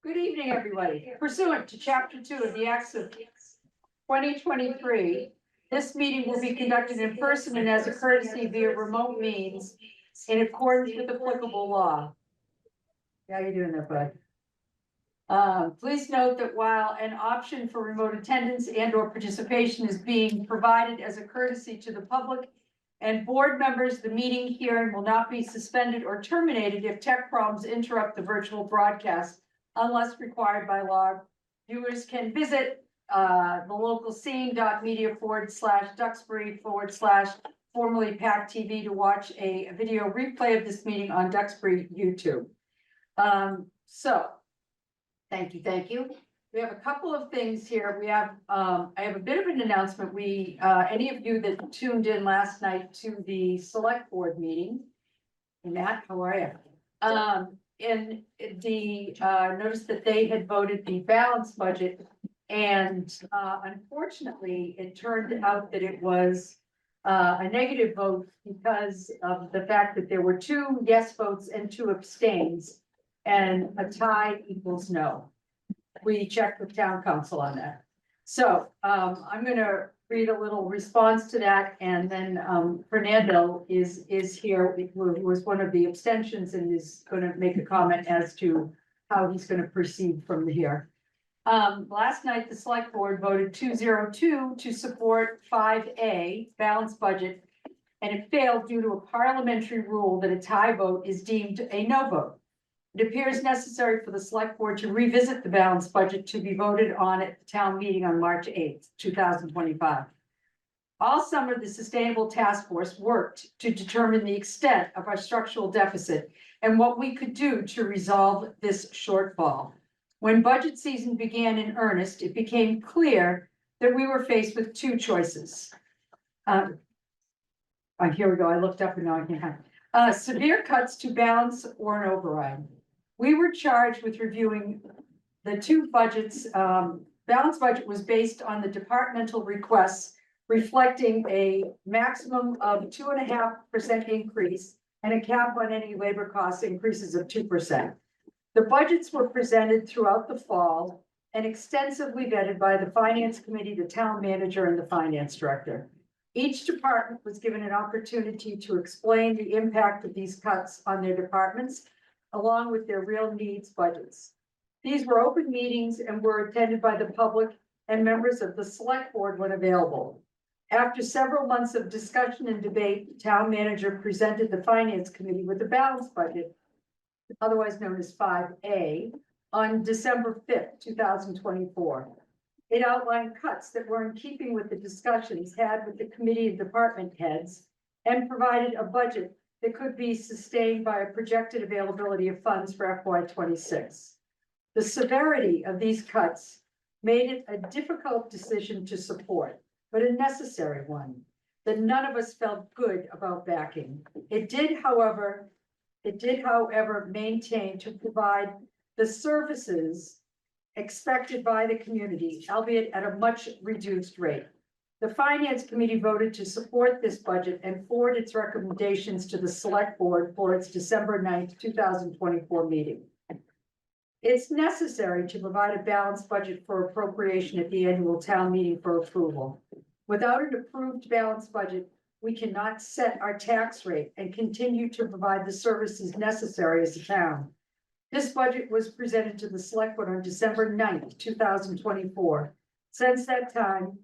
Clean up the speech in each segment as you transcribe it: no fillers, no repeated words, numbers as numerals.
Good evening, everybody. Pursuant to Chapter 2 of the Acts of 2023, this meeting will be conducted in person and as a courtesy via remote means in accordance with applicable law. How you doing there, bud? Please note that while an option for remote attendance and/or participation is being provided as a courtesy to the public and board members, the meeting hearing will not be suspended or terminated if tech problems interrupt the virtual broadcast unless required by law. Viewers can visit the local scene.media/Duxbury/ formerly pac-tv to watch a video replay of this meeting on Duxbury YouTube. So thank you. We have a couple of things here. We have, I have a bit of an announcement. Any of you that tuned in last night to the select board meeting, and Matt, how are you? In the, notice that they had voted the balanced budget, and unfortunately, it turned out that it was a negative vote because of the fact that there were 2 yes votes and 2 abstains, and a tie equals no. We checked with town council on that. So I'm gonna read a little response to that, and then Fernando is here, who was one of the abstentions, and is gonna make a comment as to how he's gonna proceed from here. Last night, the select board voted 202 to support 5A balanced budget, and it failed due to a parliamentary rule that a tie vote is deemed a no vote. It appears necessary for the select board to revisit the balanced budget to be voted on at the town meeting on March 8th, 2025. All summer, the Sustainable Task Force worked to determine the extent of our structural deficit and what we could do to resolve this shortfall. When budget season began in earnest, it became clear that we were faced with 2 choices. Here we go. I looked up and now I can't have. Severe cuts to balance or an override. We were charged with reviewing the 2 budgets. Balanced budget was based on the departmental requests, reflecting a maximum of 2.5% increase and a cap on any labor cost increases of 2%. The budgets were presented throughout the fall and extensively vetted by the finance committee, the town manager, and the finance director. Each department was given an opportunity to explain the impact of these cuts on their departments, along with their real needs budgets. These were open meetings and were attended by the public and members of the select board when available. After several months of discussion and debate, the town manager presented the finance committee with a balanced budget, otherwise known as 5A, on December 5th, 2024. It outlined cuts that were in keeping with the discussions had with the committee and department heads, and provided a budget that could be sustained by a projected availability of funds for FY26. The severity of these cuts made it a difficult decision to support, but a necessary one that none of us felt good about backing. It did, however, maintain to provide the services expected by the community, albeit at a much reduced rate. The finance committee voted to support this budget and forward its recommendations to the select board for its December 9th, 2024 meeting. It's necessary to provide a balanced budget for appropriation at the annual town meeting for approval. Without an approved balanced budget, we cannot set our tax rate and continue to provide the services necessary as a town. This budget was presented to the select board on December 9th, 2024. Since that time,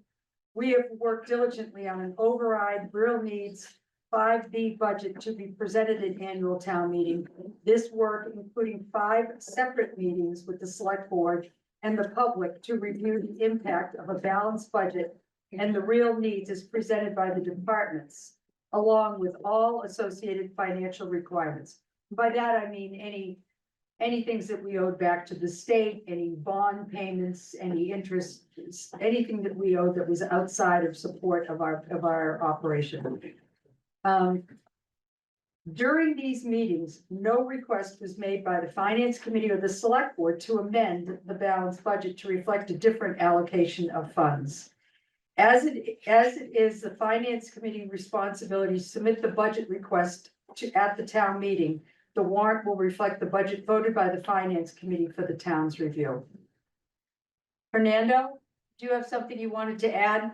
we have worked diligently on an override real needs 5B budget to be presented at annual town meeting. This work, including 5 separate meetings with the select board and the public to review the impact of a balanced budget and the real needs as presented by the departments, along with all associated financial requirements. By that, I mean any things that we owed back to the state, any bond payments, any interest, anything that we owed that was outside of support of our operation. During these meetings, no request was made by the finance committee or the select board to amend the balanced budget to reflect a different allocation of funds. As it is the finance committee responsibility to submit the budget request at the town meeting, the warrant will reflect the budget voted by the finance committee for the town's review. Fernando, do you have something you wanted to add?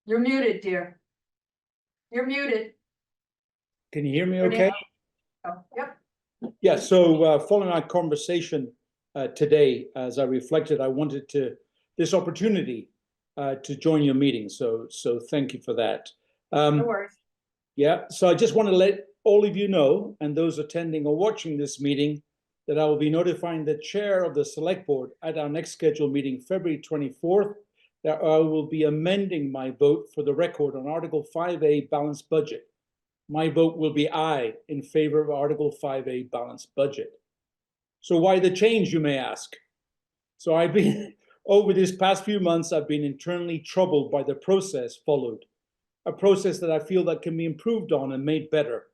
You're muted, dear. You're muted. Can you hear me okay? Oh, yep. Yeah, so following our conversation today, as I reflected, I wanted this opportunity to join your meeting. So thank you for that. No worries. Yeah, so I just want to let all of you know, and those attending or watching this meeting, that I will be notifying the chair of the select board at our next scheduled meeting, February 24th, that I will be amending my vote for the record on Article 5A balanced budget. My vote will be aye in favor of Article 5A balanced budget. So why the change, you may ask? So I've been, over these past few months, I've been internally troubled by the process followed. A process that I feel that can be improved on and made better.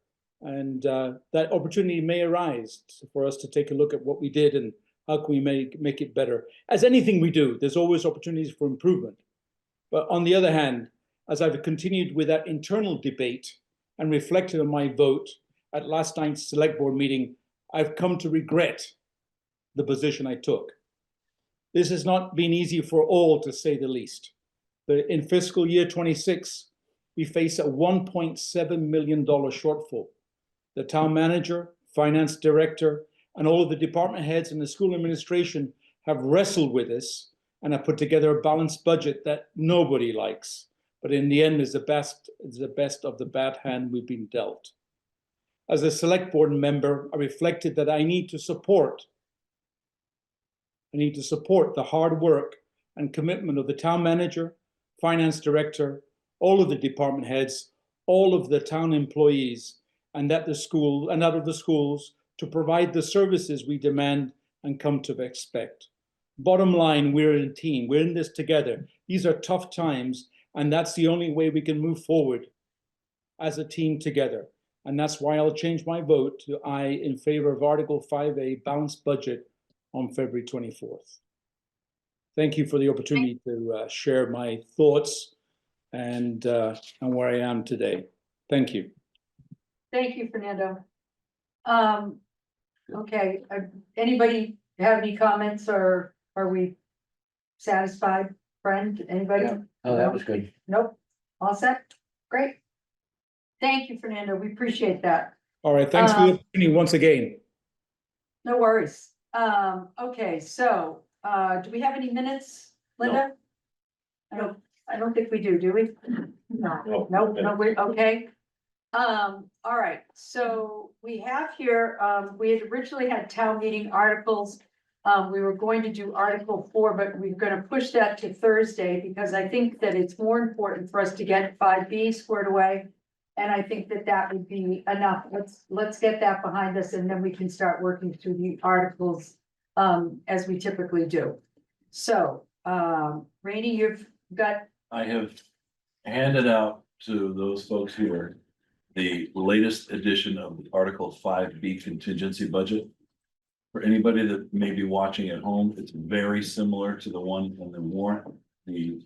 And that opportunity may arise for us to take a look at what we did and how can we make it better. As anything we do, there's always opportunities for improvement. But on the other hand, as I've continued with that internal debate and reflected on my vote at last night's select board meeting, I've come to regret the position I took. This has not been easy for all, to say the least. But in fiscal year 26, we face a $1.7 million shortfall. The town manager, finance director, and all of the department heads and the school administration have wrestled with this and have put together a balanced budget that nobody likes, but in the end is the best of the bad hand we've been dealt. As a select board member, I reflected that I need to support the hard work and commitment of the town manager, finance director, all of the department heads, all of the town employees, and out of the schools to provide the services we demand and come to expect. Bottom line, we're a team. We're in this together. These are tough times, and that's the only way we can move forward as a team together. And that's why I'll change my vote to aye in favor of Article 5A balanced budget on February 24th. Thank you for the opportunity to share my thoughts and where I am today. Thank you. Thank you, Fernando. Okay, anybody have any comments, or are we satisfied? Friend, anybody? Yeah. Oh, that was good. Nope, all set? Great. Thank you, Fernando, we appreciate that. All right, thanks for the opportunity once again. No worries. Okay, so, do we have any minutes, Linda? I don't think we do we? No, we, okay. All right, so we have here, we had originally had town meeting articles. We were going to do Article 4, but we're gonna push that to Thursday because I think that it's more important for us to get 5B squared away. And I think that would be enough. Let's get that behind us, and then we can start working through the articles as we typically do. So, Rainey, you've got. I have handed out to those folks here the latest edition of the Article 5B contingency budget. For anybody that may be watching at home, it's very similar to the one in the warrant. The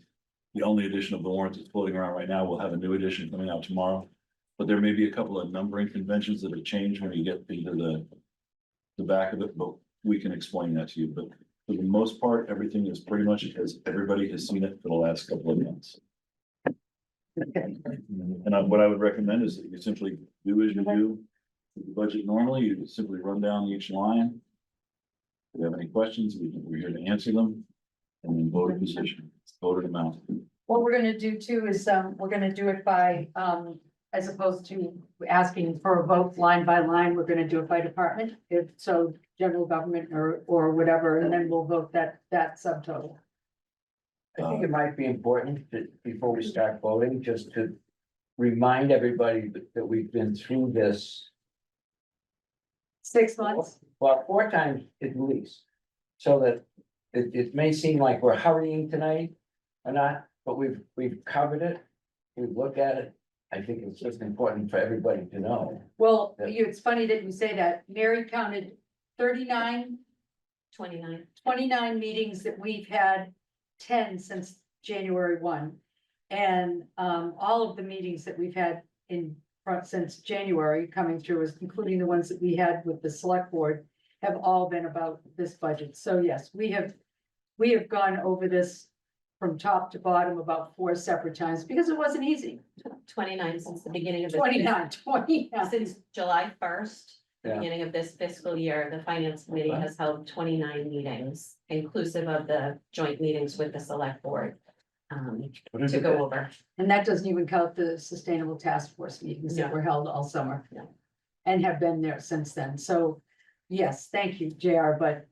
only edition of the warrant that's floating around right now will have a new edition coming out tomorrow. But there may be a couple of numbering conventions that have changed when you get into the back of it, but we can explain that to you. But for the most part, everything is pretty much as everybody has seen it for the last couple of months. And what I would recommend is that you simply do as you do with the budget normally. You simply run down each line. If you have any questions, we're here to answer them, and then vote a position, vote an amount. What we're gonna do too is, we're gonna do it by, as opposed to asking for a vote line by line, we're gonna do it by department. If so, general government or whatever, and then we'll vote that subtotal. I think it might be important to, before we start voting, just to remind everybody that we've been through this 6 months. well, 4 times at least. So that it may seem like we're hurrying tonight or not, but we've covered it. We've looked at it. I think it's just important for everybody to know. Well, it's funny that you say that. Mary counted 29 meetings that we've had, 10 since January 1. And all of the meetings that we've had in since January coming through, is including the ones that we had with the select board, have all been about this budget. So yes, we have gone over this from top to bottom about 4 separate times because it wasn't easy. 29 since the beginning of the. 29. Since July 1st, the Yeah. beginning of this fiscal year, the finance committee has held 29 meetings, inclusive of the joint meetings with the select board. To go over. And that doesn't even count the sustainable task force meetings that No. were held all summer. No. And have been there since then. So, yes, thank you, JR, but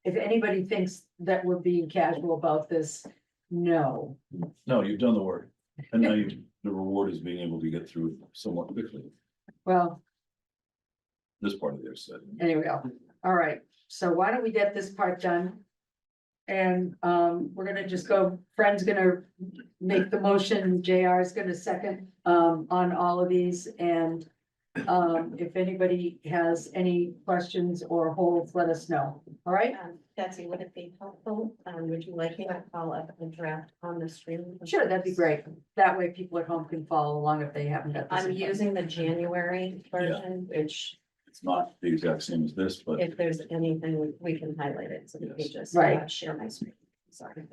if anybody thinks that we're being casual about this, no. No, you've done the work. And now the reward is being able to get through it somewhat quickly, Well, this part of their set. anyway, all right, so why don't we get this part done? And we're gonna just go, Fred's gonna make the motion, JR is gonna second on all of these, and if anybody has any questions or holds, let us know, all right? Betsy, would it be helpful? Would you like me to call up a draft on the screen? Sure, that'd be great. That way people at home can follow along if they haven't got this. I'm in front. using the January version, which It's not the exact same as this, but if there's anything, we can highlight it. So let me Yes. just Right. share my screen. Sorry.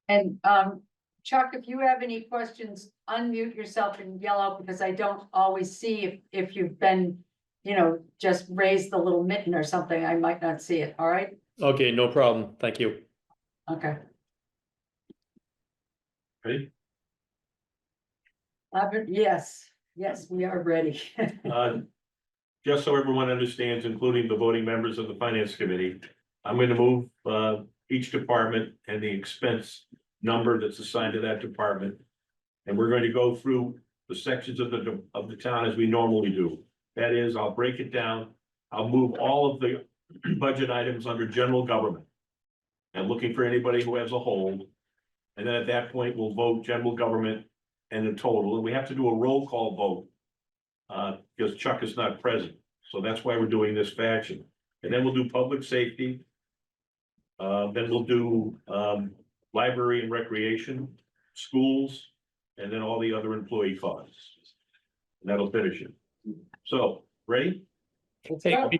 And Chuck, if you have any questions, unmute yourself and yell out because I don't always see if you've been, just raise the little mitten or something. I might not see it. All right? Okay, no problem. Thank you. Okay. ready? Yes, we are ready. Just so everyone understands, including the voting members of the finance committee, I'm going to move each department and the expense number that's assigned to that department. And we're going to go through the sections of the town as we normally do. That is, I'll break it down. I'll move all of the budget items under general government. And looking for anybody who has a hold. And then at that point, we'll vote general government and the total, and we have to do a roll call vote. Because Chuck is not present, so that's why we're doing this fashion. And then we'll do public safety. Then we'll do library and recreation, schools, and then all the other employee costs. And that'll finish it. So, ready? Hey,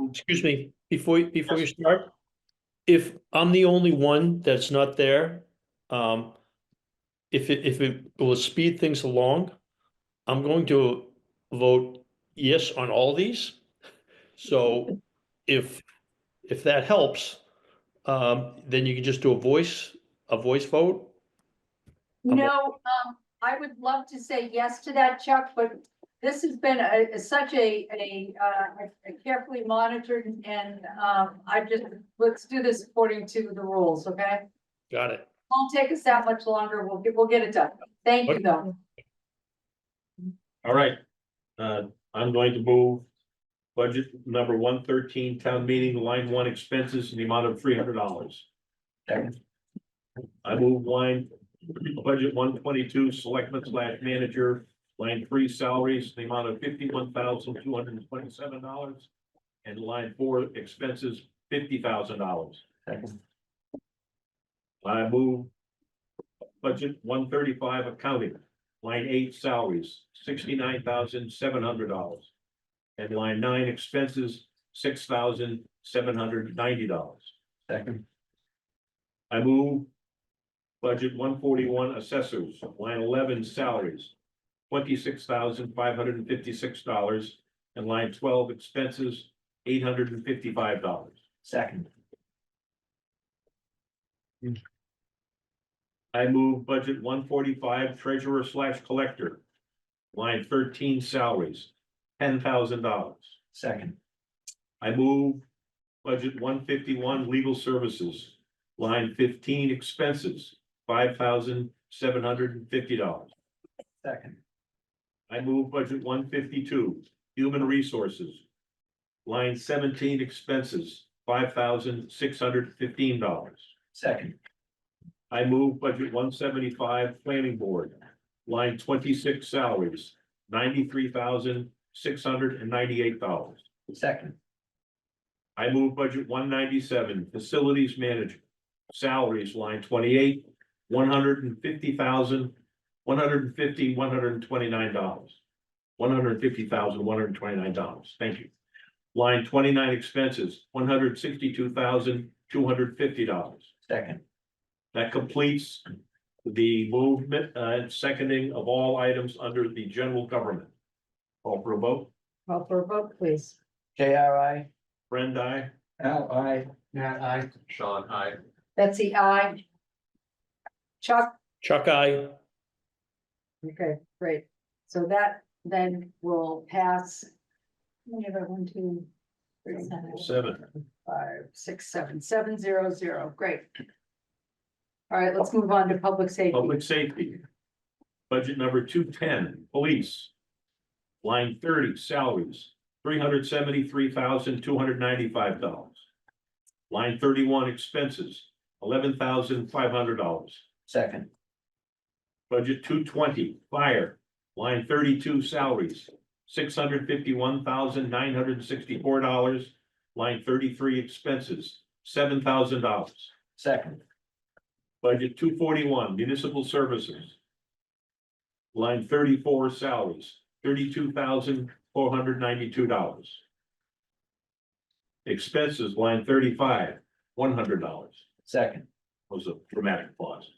excuse me, before you start, if I'm the only one that's not there, if it will speed things along, I'm going to vote yes on all these. So if that helps, then you can just do a voice vote. No, I would love to say yes to that, Chuck, but this has been such a carefully monitored and let's do this according to the rules, okay? Got it. Won't take us that much longer. We'll get it done. Thank you, though. All right. I'm going to move budget number 113, town meeting, line 1 expenses in the amount of $300. I move budget 122, selectmen / manager, line 3 salaries, in the amount of $51,227. And line 4 expenses, $50,000. I move budget 135 accounting, line 8 salaries, $69,700. And line 9 expenses, $6,790. Second. I move budget 141 assessors, line 11 salaries, $26,556. And line 12 expenses, $855. Second. I move budget 145 treasurer / collector. Line 13 salaries, $10,000. Second. I move budget 151 legal services. Line 15 expenses, $5,750. Second. I move budget 152 human resources. Line 17 expenses, $5,615. Second. I move budget 175 planning board, line 26 salaries, $93,698. Second. I move budget 197, facilities management, salaries, line 28, $150,000, $129. $150,129. Thank you. Line 29 expenses, $162,250. Second, That completes the movement and seconding of all items under the general government. Call for a vote. Call for a vote, please. JRI. Friend, I. Al, I. Nat, I. Sean, I. Betsy, I. Chuck, Chuck, I. okay, great. So that then will pass. We have 1, 2, 3, 7. 5, 6, 7, 700, great. All right, let's move on to public safety. Public safety. Budget number 210, police. Line 30, salaries, $373,295. Line 31, expenses, $11,500. Second, Budget 220, fire, line 32, salaries, $651,964. Line 33, expenses, $7,000. second, Budget 241, municipal services. Line 34, salaries, $32,492. Expenses, line 35, $100. second. Was a dramatic pause.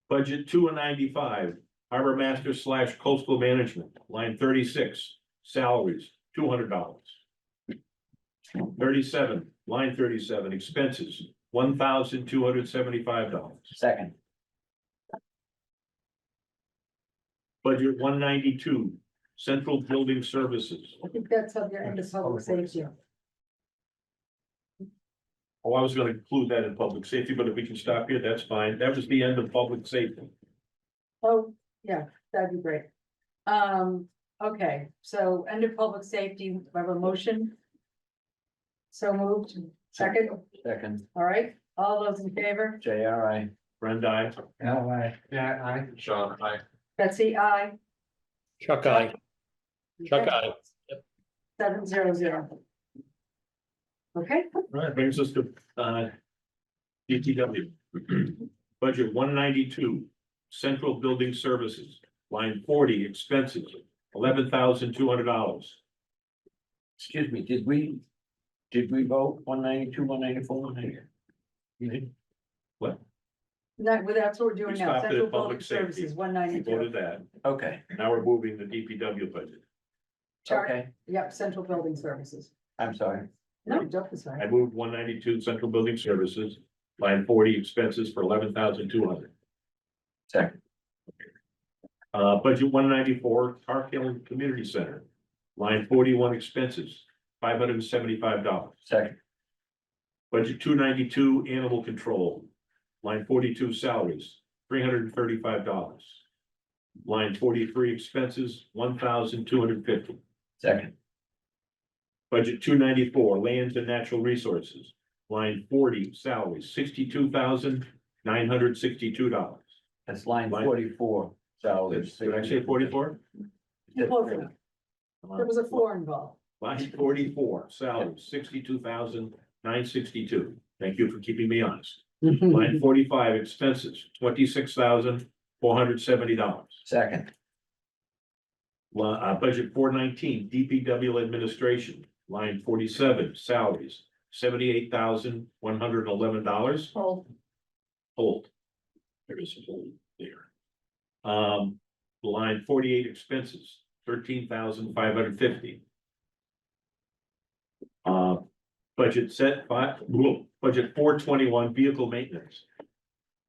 Budget 295, harbor master / coastal management, line 36, salaries, $200. 37, line 37, expenses, $1,275. Second, Budget 192, central building services. I think that's on your end of public safety. Oh, I was gonna include that in public safety, but if we can stop here, that's fine. That was the end of public safety. Oh, yeah, that'd be great. Okay, so end of public safety, we have a motion. So moved, second, second, all right, all those in favor, JRI. Friend, I. Al, I. Nat, I. Sean, I. Betsy, I. Chuck, I. Chuck, I. 700. Okay, Right, brings us to, DTW. Budget 192, central building services, line 40, expenses, $11,200. Excuse me, did we vote 192, 194, 190? What? that's what we're doing We now, stopped at central public building safety. services, We 192. voted that. Okay, Now we're moving the DPW budget. okay, Yep, central building services. I'm sorry. No, don't be sorry. I moved 192, central building services, line 40, expenses for $11,200. Second, Budget 194, Park Hill Community Center, line 41, expenses, $575. second, Budget 292, animal control, line 42, salaries, $335. Line 43, expenses, $1,250. second, Budget 294, lands and natural resources, line 40, salaries, $62,962. that's line Line- 44. So Did I say 44? Close enough. There was a 4 involved. Line 44, salaries, $62,962. Thank you for keeping me honest. Line 45, expenses, $26,470. Second, Budget 419, DPW administration, line 47, salaries, $78,111. Hold. Hold. There is a hold there. Line 48, expenses, $13,550. Budget budget 421, vehicle maintenance.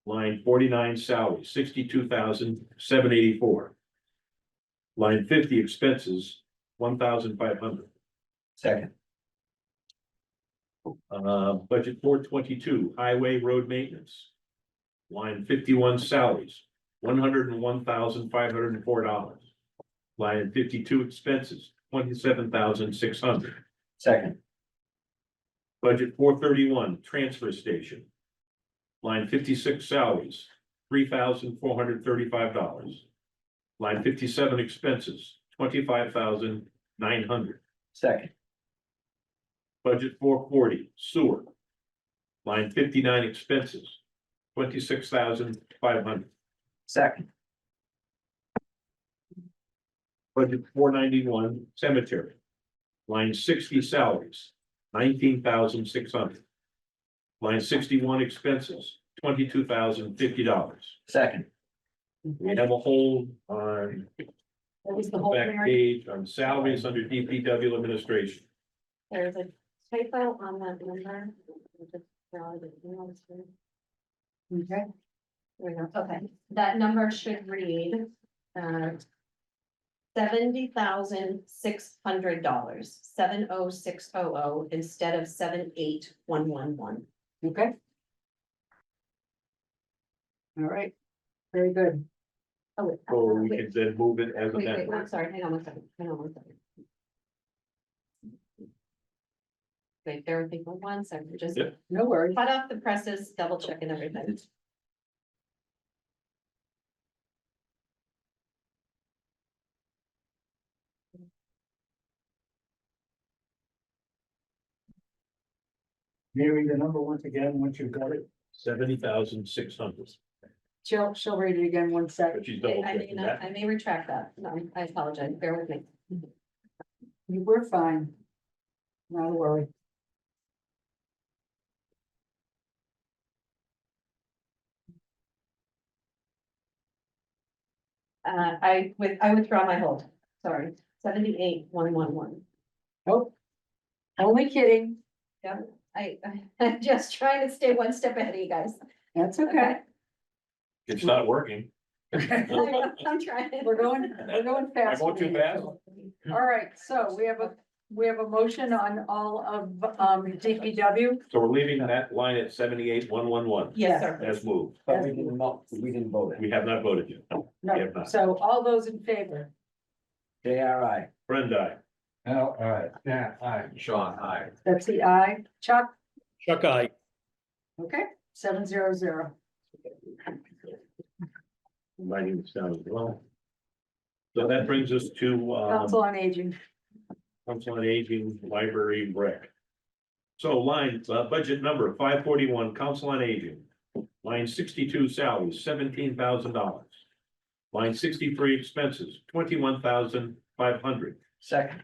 Line 49, salary, $62,784. Line 50, expenses, $1,500. second, Budget 422, highway road maintenance. Line 51, salaries, $101,504. Line 52, expenses, $27,600. second, Budget 431, transfer station. Line 56, salaries, $3,435. Line 57, expenses, $25,900. second, Budget 440, sewer. Line 59, expenses, 26,500. Second, Budget 491, cemetery. Line 60, salaries, 19,600. Line 61, expenses, $22,050. second, We have a hold on That was the the whole back Mary. page on salaries under DPW administration. There's a typo on that number. Okay, There we go. Okay, that number should read, $70,600, 70600 instead of 78111. okay. All right, very good. Oh, wait, So we wait, can then move it as wait, amended. I'm sorry, hang on one second, hang on one second. Wait, bear with me for 1 second, just Yep. No worries. hot off the presses, double checking everything. Mary, the number once again, once you've got it. 70,600, She'll read it again one second. but she's double I may checking not, that. I may retract that, no, I apologize, bear with me. You were fine. Not a worry. I withdraw my hold, sorry, 78111. Oh. Only kidding. I'm just trying to stay one step ahead of you guys. That's okay. It's not working. I'm trying. We're going fast. I go too fast? All right, so we have a motion on all of DPW. So we're leaving that line at 78,111 Yes, sir. as moved. but we didn't vote it. We have not voted yet. We have No, not. so all those in favor? JRI. Brenda, Oh, all right, yeah, aye. Sean, aye. That's the aye. Chuck? Chuck, I. Okay, 700. I'm writing this down as well. So that brings us to Council on Aging. Council on Aging, Library, Rec. So line, budget number 541, Council on Aging. Line 62, salaries, $17,000. Line 63, expenses, $21,500. Second,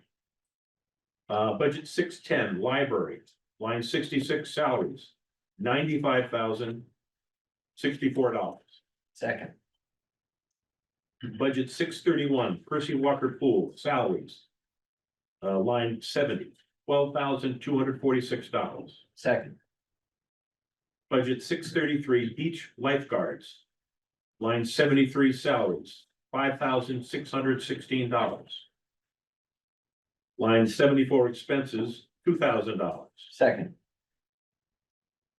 Budget 610, library, line 66, salaries, $95,064. second, Budget 631, Percy Walker Pool, salaries. Line 70, $12,246. second, Budget 633, beach lifeguards. Line 73, salaries, $5,616. Line 74, expenses, $2,000. second,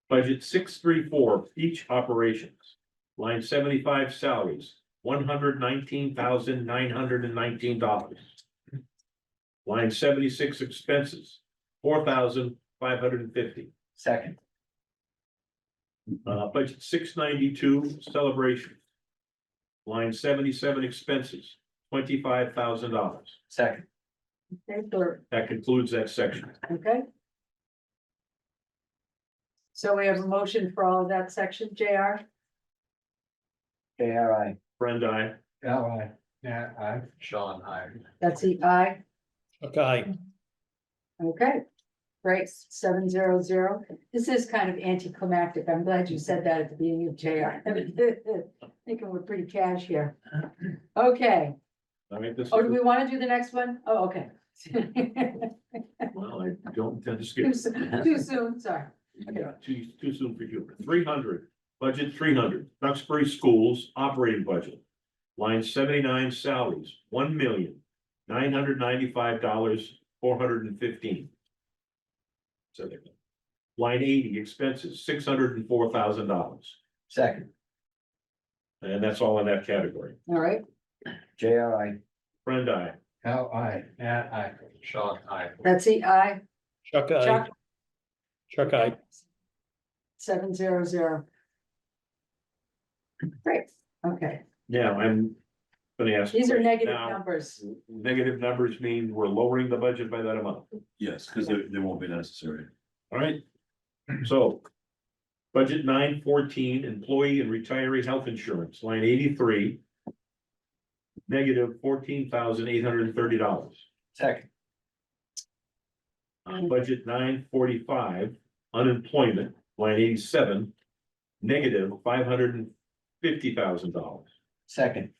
Budget 634, beach operations. Line 75, salaries, $119,919. Line 76, expenses, $4,550. second, Budget 692, celebration. Line 77, expenses, $25,000. second, Okay, Bert, That concludes that section. okay? So we have a motion for all of that section, JR? JRI. Brenda, Aye. Yeah, aye. Sean, aye. That's the aye. Chuck, I. Okay, great, 700. This is kind of anticlimactic. I'm glad you said that at the beginning of JR. Thinking we're pretty cash here. Okay, I mean, this, oh, do we want to do the next one? Oh, okay. well, I don't intend to skip. Too soon, sorry. Yeah, too soon for humor. 300, budget 300, Duxbury Schools operating budget. Line 79, salaries, $1,995,415. So there. Line 80, expenses, $604,000. Second, And that's all in that category. All right, JRI. Brenda, Oh, aye. Yeah, aye. Sean, aye. that's the aye. Chuck, I. Chuck? Chuck, I. 700. Great, okay. now, I'm Gonna ask. These are negative now. numbers. Negative numbers mean we're lowering the budget by that amount. Yes, because they won't be necessary. All right, so. Budget 914, employee and retiree health insurance, line 83. Negative $14,830. Second, Budget 945, unemployment, line 87. Negative $550,000. second,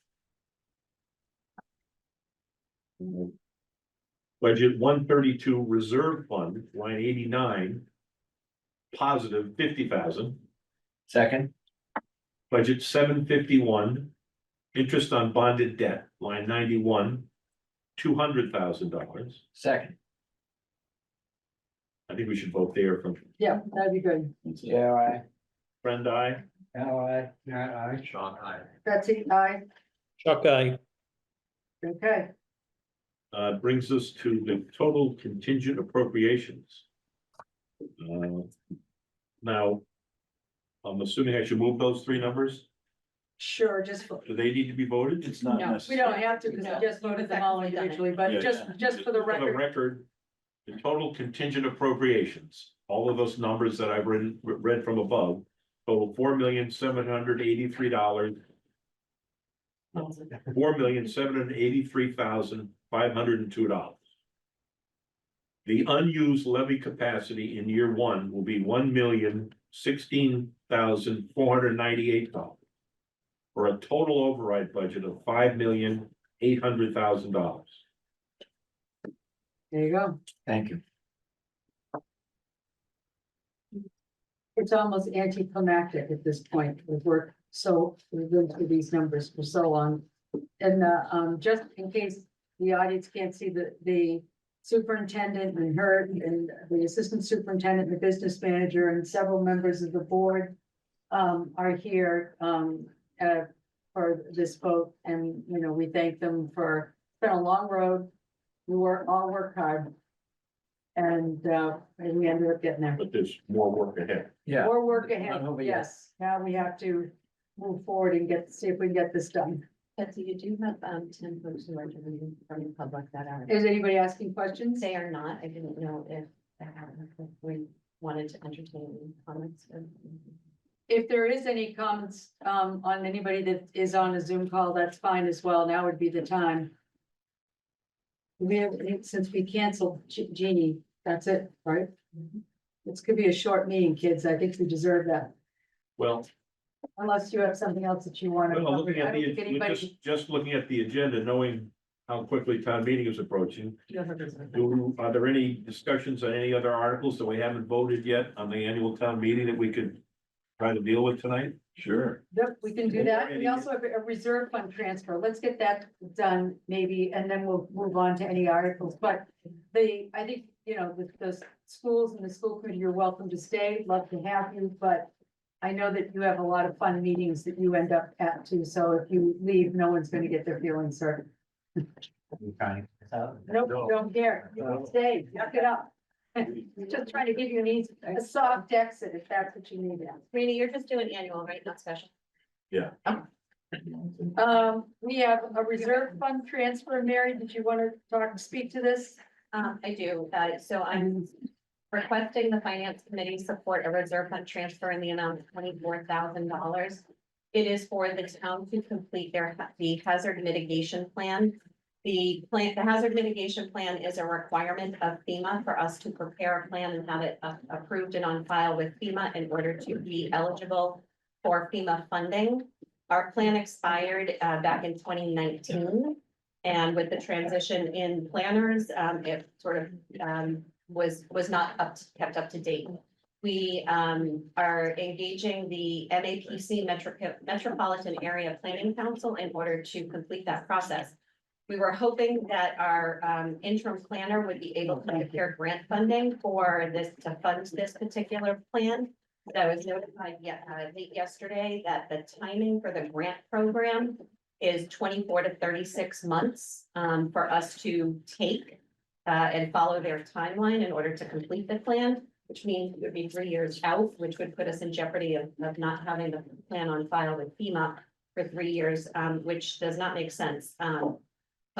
Budget 132, reserve fund, line 89. Positive 50,000. second, Budget 751, interest on bonded debt, line 91, $200,000. second. I think we should vote there from Yeah, that'd be good. Yeah, I. friend I. Sean, I. Betsy, aye. Chuck, Okay, Brings us to the total contingent appropriations. Now, I'm assuming I should move those three numbers. sure, just, Do they need to be voted? It's not no, we necessary. don't have to, because No, we just voted them all effectively done it. individually, but Yeah, just for the record. The total contingent appropriations, all of those numbers that I've read from above, total $4,783. $4,783,502. The unused levy capacity in year one will be $1,016,498. For a total override budget of $5,800,000. There you go. Thank you. It's almost anticlimactic at this point. We've worked we've been through these numbers for so long. And just in case the audience can't see the superintendent and her and the assistant superintendent, the business manager, and several members of the board are here for this vote. And, you know, we thank them for, it's been a long road. We all work hard. And we ended up getting there. But there's more work ahead. Yeah. More work ahead, Not over yet. yes. Now we have to move forward and see if we can get this done. Betsy, you do have 10 folks who are joining from the public that are, Is anybody asking questions? they are not, I didn't know if we wanted to entertain comments. If there is any comments on anybody that is on a Zoom call, that's fine as well. Now would be the time. We have, since we canceled Jeannie, that's it, right? This could be a short meeting, kids. I think we deserve that. Well, Unless you have something else that you want to. well, looking I at don't think anybody. just looking at the agenda, knowing how quickly town meeting is approaching. Are there any discussions on any other articles that we haven't voted yet on the annual town meeting that we could try to deal with tonight? Sure. Yep, we can do that. We also have a reserve fund transfer. Let's get that done maybe, and then we'll move on to any articles. But I think, you know, the schools and the school committee, you're welcome to stay. Love to have you, but I know that you have a lot of fun meetings that you end up at too. So if you leave, no one's going to get their feelings hurt. Nope, don't care. You can stay, yuck it up. We're just trying to give you a soft exit if that's what you need. Rita, you're just doing annual, right? Not special. We have a reserve fund transfer. Mary, did you want to speak to this? I do. So I'm requesting the finance committee support a reserve fund transfer in the amount of $24,000. It is for the town to complete the hazard mitigation plan. The hazard mitigation plan is a requirement of FEMA for us to prepare a plan and have it approved and on file with FEMA in order to be eligible for FEMA funding. Our plan expired back in 2019. And with the transition in planners, it sort of was not kept up to date. We are engaging the MAPC Metropolitan Area Planning Council in order to complete that process. We were hoping that our interim planner would be able to prepare grant funding for this to fund this particular plan. But I was notified late yesterday that the timing for the grant program is 24 to 36 months for us to take and follow their timeline in order to complete the plan, which means it would be 3 years out, which would put us in jeopardy of not having the plan on file with FEMA for 3 years, which does not make sense. I'm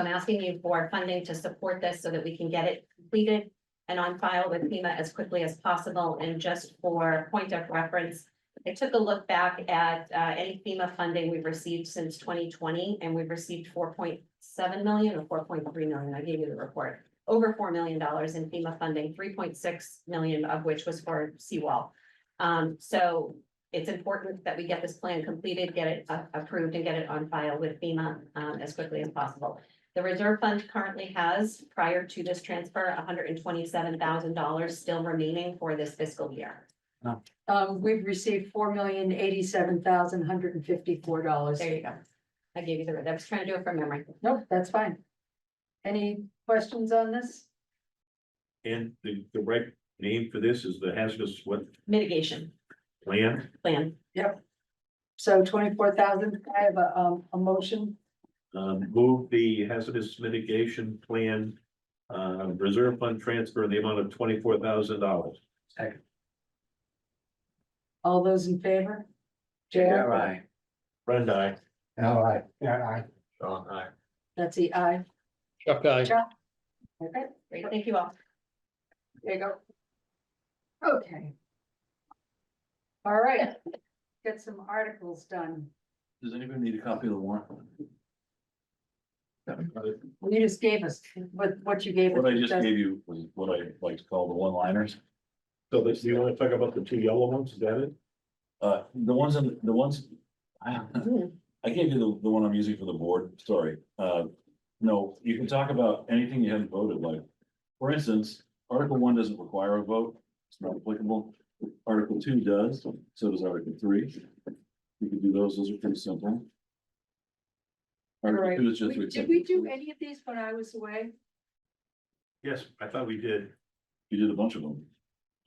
asking you for funding to support this so that we can get it completed and on file with FEMA as quickly as possible. And just for point of reference, I took a look back at any FEMA funding we've received since 2020, and we've received 4.7 million or 4.3 million. I gave you the report. Over $4 million in FEMA funding, 3.6 million of which was for seawall. So it's important that we get this plan completed, get it approved, and get it on file with FEMA as quickly as possible. The reserve fund currently has, prior to this transfer, $127,000 still remaining for this fiscal year. We've received $4,087,154. There you go. I gave you I was trying to do it from memory. Nope, that's fine. Any questions on this? And the right name for this is the hazardous what Mitigation plan? plan. So 24,000, I have a motion. Move the hazardous mitigation plan, reserve fund transfer in the amount of $24,000. Second. All those in favor? Yeah, JR, right. Brenda, All right. Yeah, I. Sean, aye. that's the aye. Chuck, I. Chuck? Okay, Great, thank you all. there you go. Okay. All right, get some articles done. Does anybody need a copy of the warrant? You just gave us what you gave us. What I just gave you was what I like to call the one-liners. So this, do you want to talk about the two yellow ones? Is that it? The ones I gave you the one I'm using for the board, sorry. No, you can talk about anything you haven't voted, like, for instance, Article 1 doesn't require a vote, it's not applicable. Article 2 does, so does Article 3. You can do those are pretty simple. Article Right. 2 is just. Did we do any of these when I was away? Yes, I thought we did. You did a bunch of them.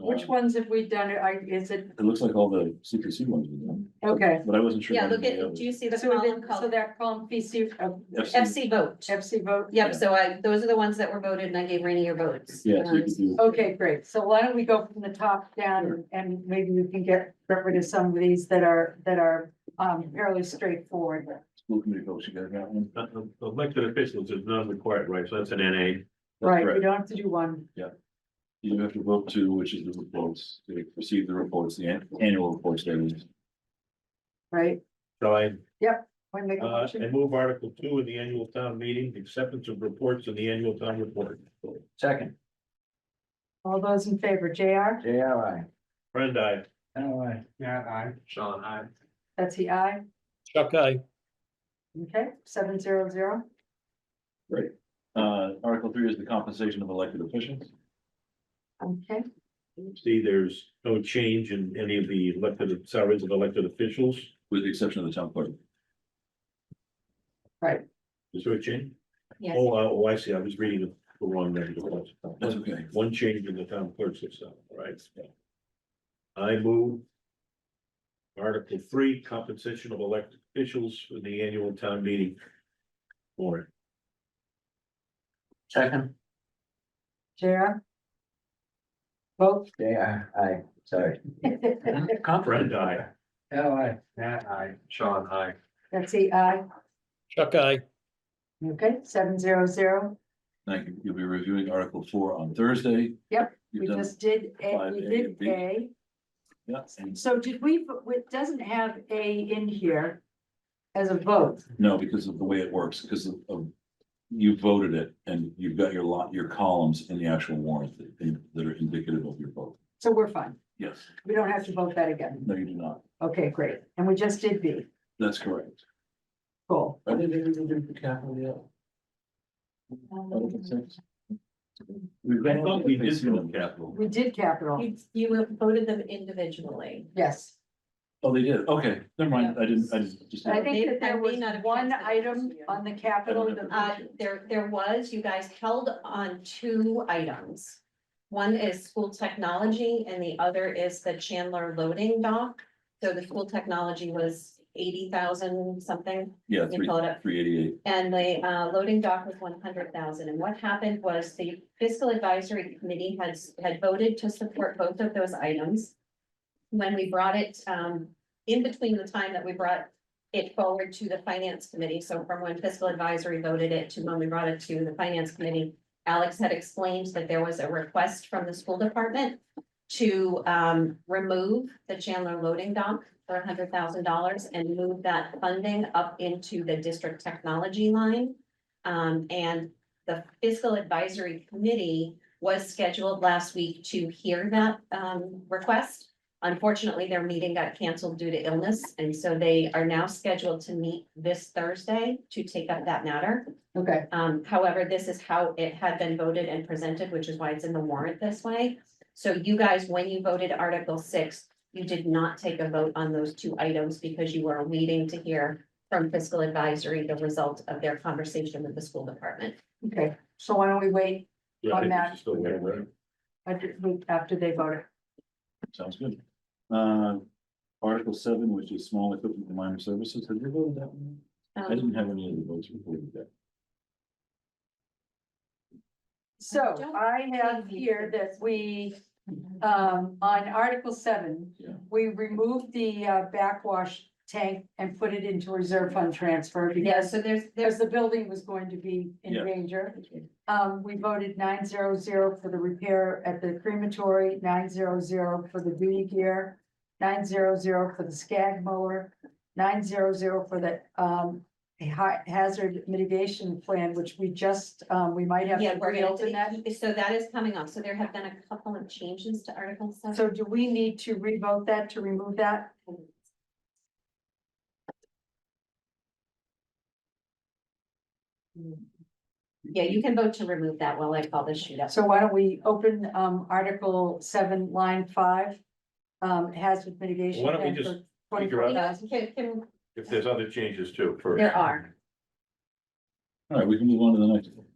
Which ones have we done? Is it, It looks like all the CPC ones we done, okay. but I wasn't sure. Yeah, about look any at, others. do you see the So column so called that column PC, FC vote? FC vote? Yep, so those are the ones that were voted and I gave Rainey your votes. Yeah, so you could do. Okay, great. So why don't we go from the top down and maybe we can get rid of some of these that are fairly straightforward. School committee folks, you guys got one? Elected officials is not required, right? So that's an NA. Right, correct. we don't have to do one. You do have to vote to, which is the reports, to receive the reports, the annual reports, there is. Right? So I Want to make a motion? move Article 2 in the annual town meeting, acceptance of reports in the annual town report. Second. All those in favor, JR? Yeah, right. Brenda, All right. Yeah, I. Sean, aye. That's the aye. Chuck, I. Okay, 700. Great. Article 3 is the compensation of elected officials. Okay, See, there's no change in any of the elected salaries of elected officials. With the exception of the town clerk. Is there a change? Yes, Oh, I see. I was reading the wrong number. That's okay. One change in the town clerk's system, right? I move Article 3, compensation of elected officials for the annual town meeting. Warrant. Second. JR? Vote? Yeah, I, sorry. Brenda, aye. All right. Yeah, I. Sean, aye. That's the aye. Chuck, I. Okay, 700. Thank you. You'll be reviewing Article 4 on Thursday. Yep, You've we done- just did, A. five We A did and B. A. Yeah, and So did we, it doesn't have A in here as a vote. no, because of the way it works, because of you voted it and you've got your columns in the actual warrant that are indicative of your vote. So we're fine. Yes, We don't have to vote that again. no, you do not. Okay, great. And we just did B. That's correct. Cool. I didn't even do the capital yet. Article 6. I thought we did do capital. We did capital. you have voted them individually. Yes. Oh, they did. Okay, never mind. I just. I think that I there may was not have one transferred it item to you. on the capital. There was, you guys held on 2 items. One is school technology and the other is the Chandler loading dock. So the school technology was 80,000 something. Yeah, You pull it up. 388. And the loading dock was 100,000. And what happened was the fiscal advisory committee had voted to support both of those items. When we brought it, in between the time that we brought it forward to the finance committee. So from when fiscal advisory voted it to when we brought it to the finance committee, Alex had explained that there was a request from the school department to remove the Chandler loading dock for $100,000 and move that funding up into the district technology line. And the fiscal advisory committee was scheduled last week to hear that request. Unfortunately, their meeting got canceled due to illness, and so they are now scheduled to meet this Thursday to take up that matter. Okay, However, this is how it had been voted and presented, which is why it's in the warrant this way. So you guys, when you voted Article 6, you did not take a vote on those two items because you were waiting to hear from fiscal advisory the result of their conversation with the school department. okay, so why don't we wait Yeah, I on think that? it's still there, right? After they vote? Sounds good. Article 7, which is small equipment and minor services, have you voted that one? I didn't have any of the votes recorded that. So don't I have think we here did. that we, on Article 7, Yeah. we removed the backwash tank and put it into reserve fund transfer Yeah, because, so there's, because the building was going to be in Yeah. danger. We voted 900 for the repair at the crematory, 900 for the duty gear, 900 for the skag mower, 900 for the hazard mitigation plan, which we just, we might have yeah, to we're gonna, reopen that. so that is coming up. So there have been a couple of changes to Article 7. So do we need to revote that to remove that? Yeah, you can vote to remove that while I call this sheet up. So why don't we open Article 7, line 5? Hazard mitigation. Why don't we plan just for figure out- 24,000. If there's other changes too, first. There are. All right, we can move on to the next one.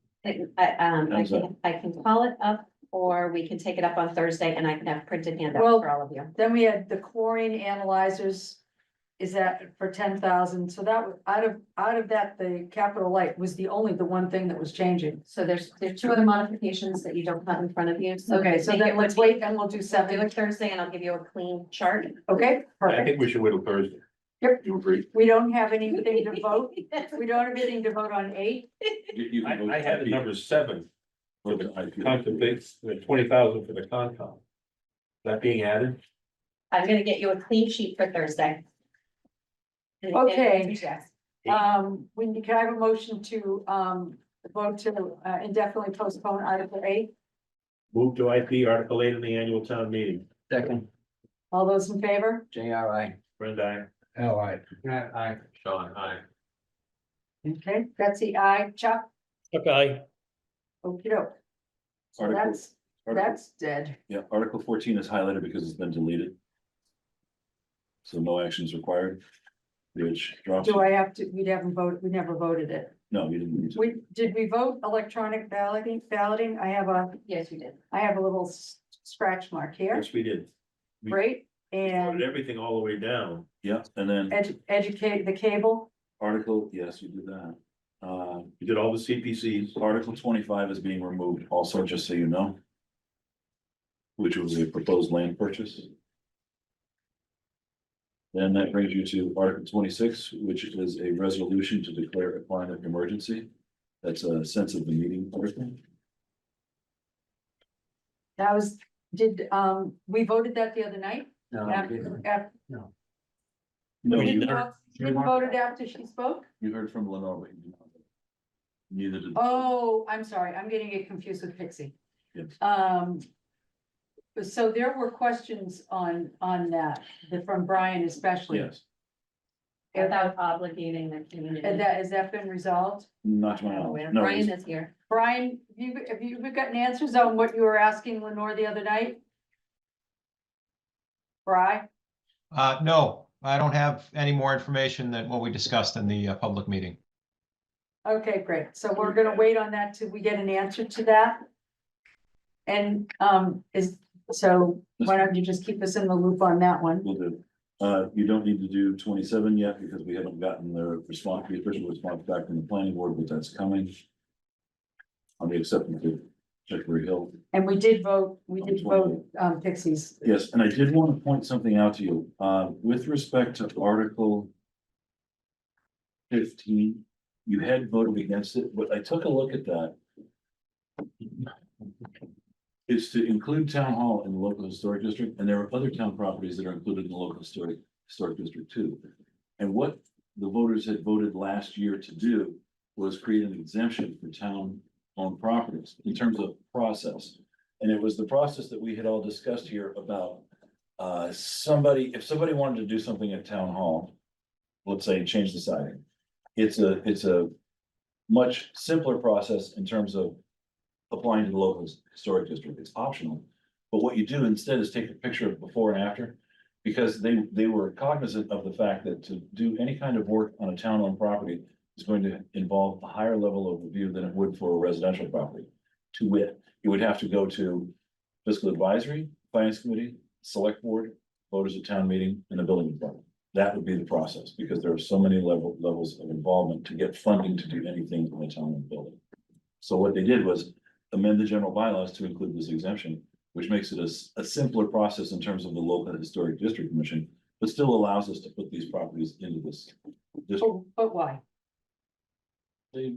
How's that? I can call it up, or we can take it up on Thursday and I can have printed handout Well- for all of you. Then we had the chlorine analyzers. Is that for 10,000? So that was, out of that, the capital light was the one thing that was changing. So there's two other modifications that you don't have in front of you. So Okay, so I think then it would let's be- wait and we'll do So I'll do 7. it Thursday and I'll give you a clean chart. Okay, I perfect. think we should wait till Thursday. Yep, You agree? we don't have anything to vote. We don't have anything to vote on 8. You can vote I had the IP. number 7 for the IP. contemplates, the 20,000 for the Concom. That being added, I'm gonna get you a clean sheet for Thursday. Okay. Yes. Can I have a motion to, vote to indefinitely postpone Article 8? move to IP Article 8 in the annual town meeting. Second, All those in favor? JRI. Brenda, Aye. Aye. Sean, aye. Okay, Betsy, I, Chuck, Okay, okey doke. So Article- that's, Article- that's dead. Yeah, Article 14 is highlighted because it's been deleted. So no action is required. Which drops. Do I have to, we never voted it. No, you didn't need to. Did we vote electronic balloting? I have Yes, you did. a little scratch mark here, Yes, we did. great, Voted and everything all the way down. Yeah, and then educate the cable. Article, yes, you did that. We did all the CPCs. Article 25 is being removed also, just so you know. Which was a proposed land purchase. Then that brings you to Article 26, which is a resolution to declare a climate emergency. That's a sense of the meeting article. That was, we voted that the other night? No, After- we didn't. after- No, we you didn't heard, vote- didn't vote it after she spoke? you heard from Lenore, but you did not. Neither did. Oh, I'm sorry, I'm getting it confused with Pixie. Yes. So there were questions on that, from Brian especially. Yes, Without obligating the community. And that, has that been resolved? not to my knowledge. No, Brian it's- is here. Brian, have you gotten answers on what you were asking Lenore the other night? Bri? No, I don't have any more information than what we discussed in the public meeting. Okay, great. So we're gonna wait on that till we get an answer to that. And, why don't you just keep us in the loop on that one? Will do. You don't need to do 27 yet because we haven't gotten the response, the official response back from the planning board, but that's coming. On the acceptance of Chicory Hill. And we did vote, Pixies. Yes, and I did want to point something out to you, with respect to Article 15, you had voted against it, but I took a look at that. It's to include town hall in the local historic district, and there are other town properties that are included in the local historic district too. And what the voters had voted last year to do was create an exemption for town-owned properties in terms of process. And it was the process that we had all discussed here about if somebody wanted to do something at town hall, let's say change the siding. It's a much simpler process in terms of applying to the local historic district. It's optional. But what you do instead is take a picture of before and after, because they were cognizant of the fact that to do any kind of work on a town-owned property is going to involve a higher level of review than it would for a residential property. To wit, you would have to go to fiscal advisory, finance committee, select board, voters at town meeting, and the building department. That would be the process, because there are so many levels of involvement to get funding to do anything in a town-owned building. So what they did was amend the general bylaws to include this exemption, which makes it a simpler process in terms of the local historic district commission, but still allows us to put these properties into this district. Oh, but why? They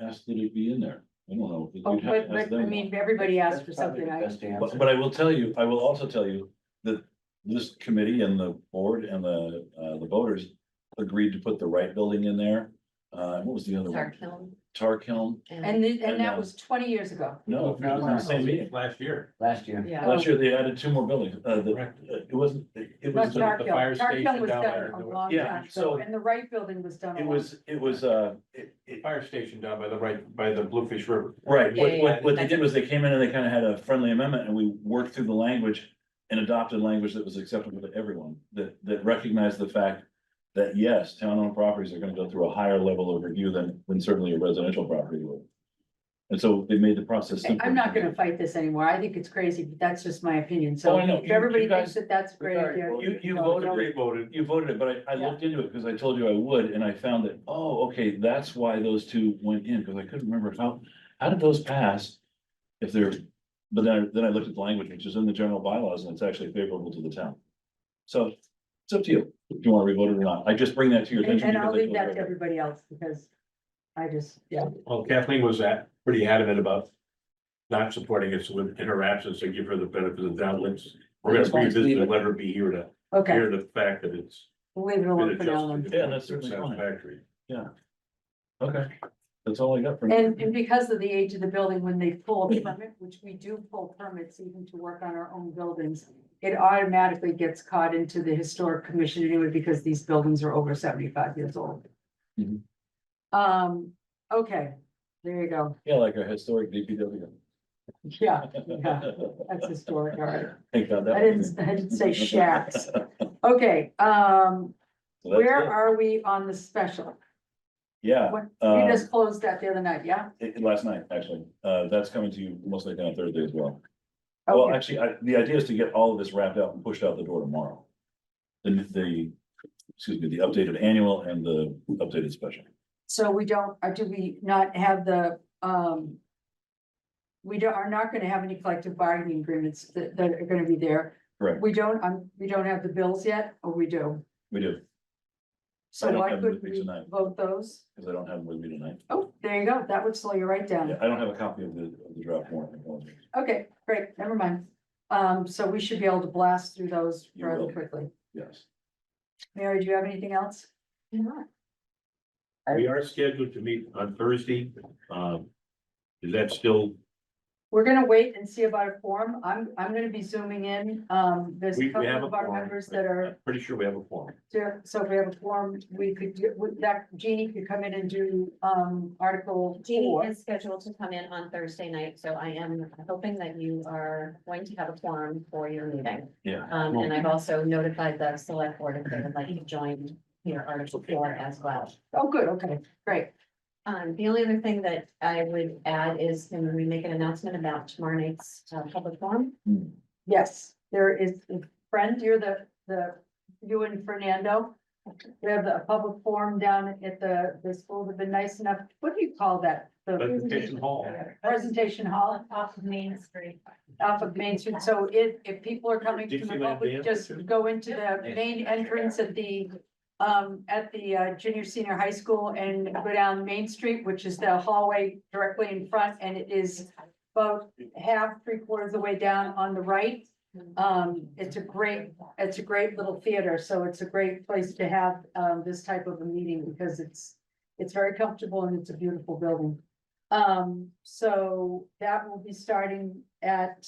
asked that it be in there. I don't know. Oh, You'd have to ask but I them. mean, everybody asked for That's probably something. the best answer. But I will tell you, I will also tell you that this committee and the board and the voters agreed to put the right building in there. What was the other one? Tar Kiln. And that was 20 years ago. No, it was in the same meeting. Last year. Last year. Yeah. Last year, they added 2 more buildings. It wasn't, it Not was, the Tarkill. fire Tarkill station was down done there. a long Yeah, time ago, so- and the Wright building was done. Fire station down by the Bluefish River. right, Yeah, yeah, what they that's did was they came in and they kind of had a friendly amendment and we worked through the language and adopted language that was acceptable to everyone, that recognized the fact that yes, town-owned properties are gonna go through a higher level of review than certainly a residential property would. And so they made the process simpler. I'm not gonna fight this anymore. I think it's crazy, but that's just my opinion. So Oh, I know. if everybody You guys- thinks that that's a great idea. You no, voted no. it. Voted. You voted it, but I looked into it because I told you I would, and I found that, oh, okay, that's why those two went in, because I couldn't remember how did those pass? If they're, but then I looked at the language, which is in the general bylaws, and it's actually favorable to the town. So it's up to you, if you want to revote it or not. I just bring that to your And attention. and I'll because I leave told that you to I would. everybody else because I just, yeah. Well, Kathleen was pretty adamant about not supporting it, so in her absence, I give her the benefit of the doubt. We're gonna Just want to revisit leave and it. let her be here to Okay, hear the fact that it's we'll leave it been alone for now then. adjusted. Yeah, that's certainly fine. Satisfactory. Okay, that's all I got for you. And because of the age of the building, when they pull a permit, which we do pull permits even to work on our own buildings, it automatically gets caught into the historic commission anyway, because these buildings are over 75 years old. Mhm. Okay, there you go. Yeah, like a historic DPW. Yeah, yeah, that's historic, all right. Thank God that. I didn't say shacks. Okay, So that's where it. are we on the special? Yeah. What, you just closed that the other night, yeah? Last night, actually, that's coming to you most likely on Thursday as well. Well, Okay, actually, the idea is to get all of this wrapped out and pushed out the door tomorrow. Excuse me, the updated annual and the updated special. so we don't, do we not have the, are not gonna have any collective bargaining agreements that are gonna be there. Correct, We don't have the bills yet, or we do? we do, I So don't why have them couldn't with me we tonight. vote those? because I don't have them with me tonight. Oh, there you go. That would slow you right down. Yeah, I don't have a copy of the draft warrant. I apologize. Okay, great, never mind. So we should be able to blast through those You rather will. quickly. Yes, Mary, do you have anything else? We are scheduled to meet on Thursday. Is that still, We're gonna wait and see about a forum. I'm gonna be zooming in. There's a we couple have a of our forum. members that are I'm pretty sure we have a forum. there. So if we have a forum, we could do, that Jeannie could come in and do, Article Jeannie 4. is scheduled to come in on Thursday night, so I am hoping that you are going to have a forum for your meeting. yeah. And I've also notified the select board if they would like to join your Article 4 as well. Oh, good, okay, great. The only other thing that I would add is, can we make an announcement about tomorrow night's public forum? Yes, there is, friend, you're you and Fernando. We have a public forum down at the school. They've been nice enough. What do you call that? The Presentation hall. presentation hall Off of Main Street. off of Main Street. So if people are coming from the Dixieland public, Dance, just too? go into the main entrance at the at the junior senior high school and go down Main Street, which is the hallway directly in front, and it is about half, 3/4 of the way down on the right. It's a great little theater, so it's a great place to have this type of a meeting because it's very comfortable and it's a beautiful building. So that will be starting at,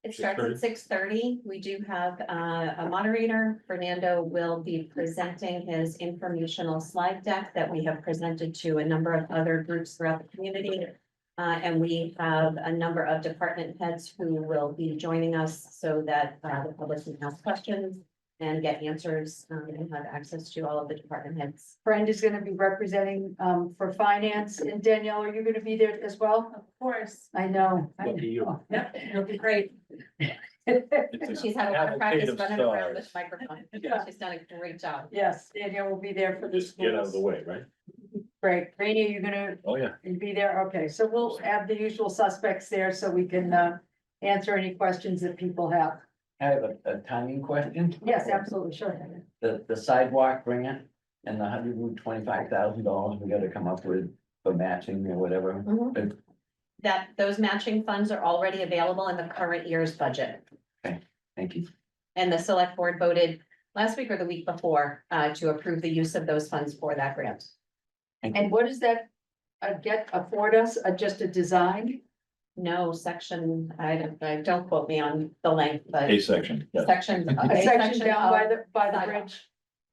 It starts at 6:30. We do have a moderator. Fernando will be presenting his informational slide deck that we have presented to a number of other groups throughout the community. And we have a number of department heads who will be joining us so that the public can ask questions and get answers and have access to all of the department heads. Brenda is gonna be representing for finance, and Danielle, are you gonna be there as well? Of course. I know. Lucky you. Yep, it'll be great. She's had a lot of practice running around this microphone. Yeah. She's done a great job. Yes, Danielle will be there for this. Just get out of the way, right? Great. Rainey, you're gonna Oh, yeah. be there? Okay, so we'll have the usual suspects there so we can answer any questions that people have. I have a timing question. Yes, absolutely, sure. The sidewalk grant and the $125,000 we gotta come up with for matching or whatever. Mhm. That those matching funds are already available in the current year's budget. Thank you. And the select board voted last week or the week before to approve the use of those funds for that grant. And what does that afford us? Just a design? No section, don't quote me on the length, but A section, yeah. section. A section down by of- the sidewalk. bridge,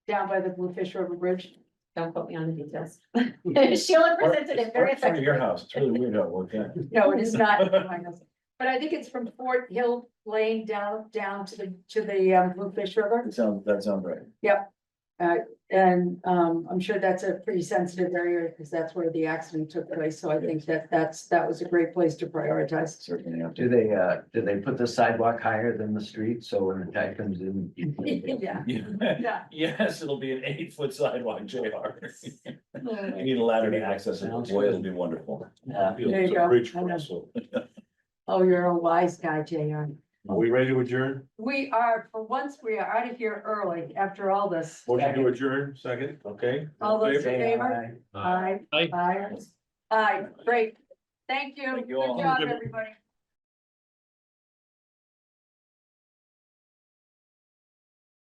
down by the Bluefish River Bridge? Don't quote me on the details. Sheila presented it very Right in front of your effectively. house. It's really weird how it worked out. No, it is not. But I think it's from Fort Hill Lane down to the Bluefish River. That sounds right. And I'm sure that's a pretty sensitive area because that's where the accident took place. So I think that was a great place to prioritize. Certainly. have Do to. they put the sidewalk higher than the street, so when the tide comes in? Yeah. Yeah. Yes, it'll be an 8-foot sidewalk, JR. You need a ladder to access it. Boy, it'll be wonderful. Yeah. There you It's a go. bridge I know. crossing. Oh, you're a wise guy, JR. Are we ready to adjourn? We are, for once, we are out of here early after all this. Motion to adjourn, second, okay? All those in Say favor? aye. Aye. Aye. Aye, great. Thank you. Thank you Good all. job, everybody.